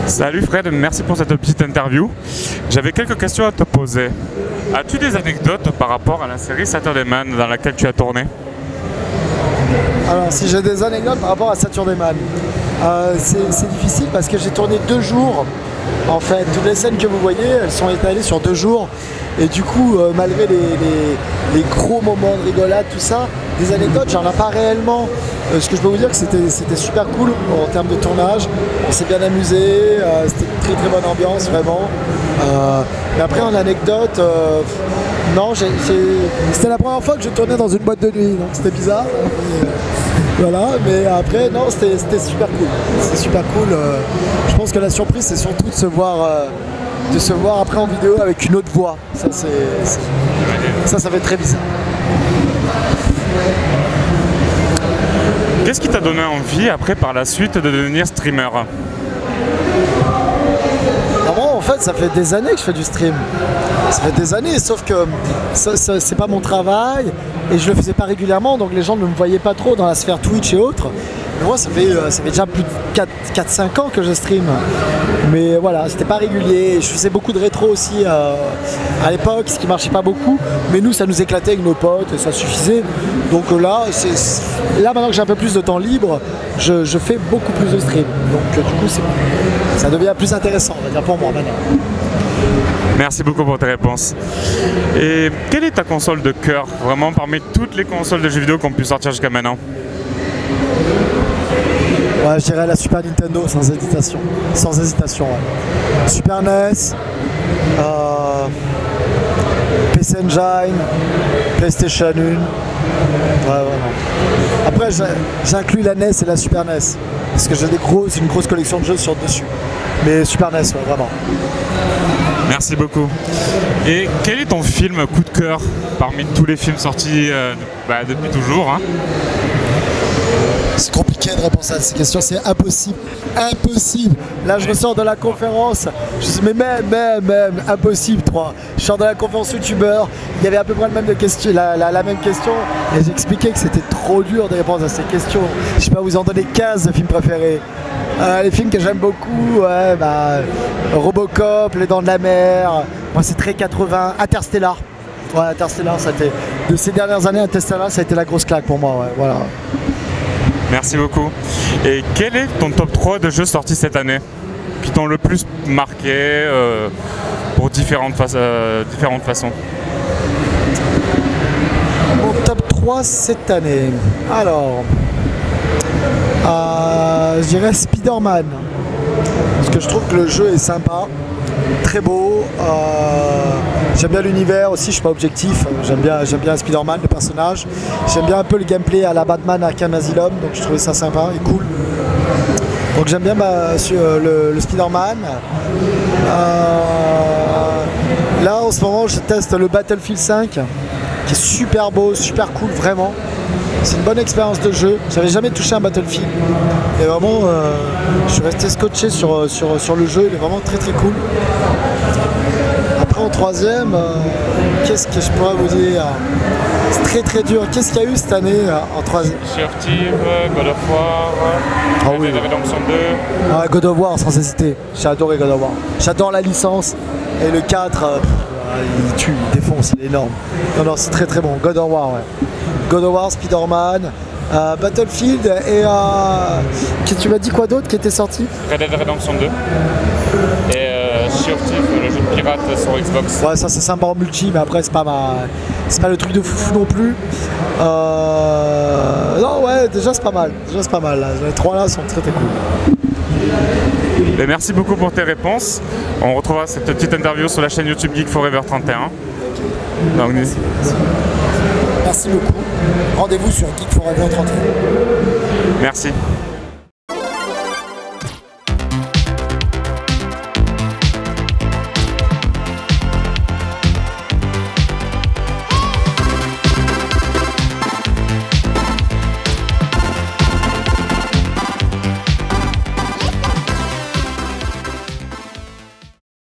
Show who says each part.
Speaker 1: Salut Fred, merci pour cette petite interview. J'avais quelques questions à te poser. As-tu des anecdotes par rapport à la série Saturday Man dans laquelle tu as tourné?
Speaker 2: Alors, si j'ai des anecdotes par rapport à Saturday Man, c'est difficile parce que j'ai tourné 2 jours. En fait, toutes les scènes que vous voyez, elles sont étalées sur 2 jours. Et du coup, malgré les gros moments de rigolade, tout ça, des anecdotes, j'en ai pas réellement. Ce que je peux vous dire, que c'était super cool en termes de tournage. On s'est bien amusé, c'était une très très bonne ambiance, vraiment. Mais après, en anecdote, non, c'était la première fois que je tournais dans une boîte de nuit, donc c'était bizarre. Voilà, mais après, non, c'était super cool. C'était super cool. Je pense que la surprise, c'est surtout de se voir après en vidéo avec une autre voix. Ça fait très bizarre.
Speaker 1: Qu'est-ce qui t'a donné envie après par la suite de devenir streamer?
Speaker 2: En fait, ça fait des années que je fais du stream. Ça fait des années, sauf que c'est pas mon travail et je le faisais pas régulièrement, donc les gens ne me voyaient pas trop dans la sphère Twitch et autres. Mais moi, ça fait déjà plus de 4-5 ans que je stream. Mais voilà, c'était pas régulier. Je faisais beaucoup de rétro aussi à l'époque, ce qui marchait pas beaucoup. Mais nous, ça nous éclatait avec nos potes et ça suffisait. Donc là, maintenant que j'ai un peu plus de temps libre, je fais beaucoup plus de stream. Donc du coup, ça devient plus intéressant, on va dire, pour moi maintenant.
Speaker 1: Merci beaucoup pour tes réponses. Et quelle est ta console de cœur, vraiment parmi toutes les consoles de jeux vidéo qu'on pu sortir jusqu'à maintenant?
Speaker 2: Ouais, je dirais la Super Nintendo sans hésitation. Sans hésitation, ouais. Super NES, PC Engine, PlayStation 1. Ouais, vraiment. Après, j'inclus la NES et la Super NES. Parce que j'ai une grosse collection de jeux sur dessus. Mais Super NES, ouais, vraiment.
Speaker 1: Merci beaucoup. Et quel est ton film coup de cœur parmi tous les films sortis depuis toujours, hein?
Speaker 2: C'est compliqué de répondre à ces questions, c'est impossible. Impossible. Là, je ressors de la conférence, je dis mais même, impossible, 3. Je sors de la conférence youtubeur, il y avait à peu près la même question, et j'expliquais que c'était trop dur de répondre à ces questions. Je peux vous en donner 15 de films préférés. Les films que j'aime beaucoup, ouais, Robocop, Les Dents de la Mer, moi c'est très 80, Interstellar. Ouais, Interstellar, de ces dernières années, Interstellar, ça a été la grosse claque pour moi, ouais, voilà.
Speaker 1: Merci beaucoup. Et quel est ton top 3 de jeux sortis cette année qui t'ont le plus marqué pour différentes façons?
Speaker 2: Mon top 3 cette année. Alors, je dirais Spider-Man. Parce que je trouve que le jeu est sympa, très beau. J'aime bien l'univers aussi, je suis pas objectif. J'aime bien Spider-Man, le personnage. J'aime bien un peu le gameplay à la Batman Arkham Asylum, donc je trouvais ça sympa et cool. Donc j'aime bien le Spider-Man. Là en ce moment je teste le Battlefield 5 qui est super beau, super cool, vraiment. C'est une bonne expérience de jeu. J'avais jamais touché un Battlefield. Et vraiment, je suis resté scotché sur le jeu. Il est vraiment très très cool. Après en troisième, qu'est-ce que je pourrais vous dire? C'est très très dur. Qu'est-ce qu'il y a eu cette année en troisième?
Speaker 1: Sea of Thieves, God of War, Red Dead Redemption 2.
Speaker 2: Ah, God of War sans hésiter. J'ai adoré God of War. J'adore la licence. Et le 4, il tue, il défonce, il est énorme. Non, c'est très très bon. God of War, ouais. God of War, Spider-Man, Battlefield et tu m'as dit quoi d'autre qui était sorti?
Speaker 1: Red Dead Redemption 2 et Sea of Thieves, le jeu de pirate sur Xbox.
Speaker 2: Ouais, ça c'est sympa en multi, mais après c'est pas le truc de foufou non plus. Non, ouais, déjà c'est pas mal. Là. Les 3 là sont très très cool.
Speaker 1: Et merci beaucoup pour tes réponses. On retrouvera cette petite interview sur la chaîne YouTube Geek Forever 31. Donc,
Speaker 2: merci beaucoup. Rendez-vous sur Geek Forever 31.
Speaker 1: Merci.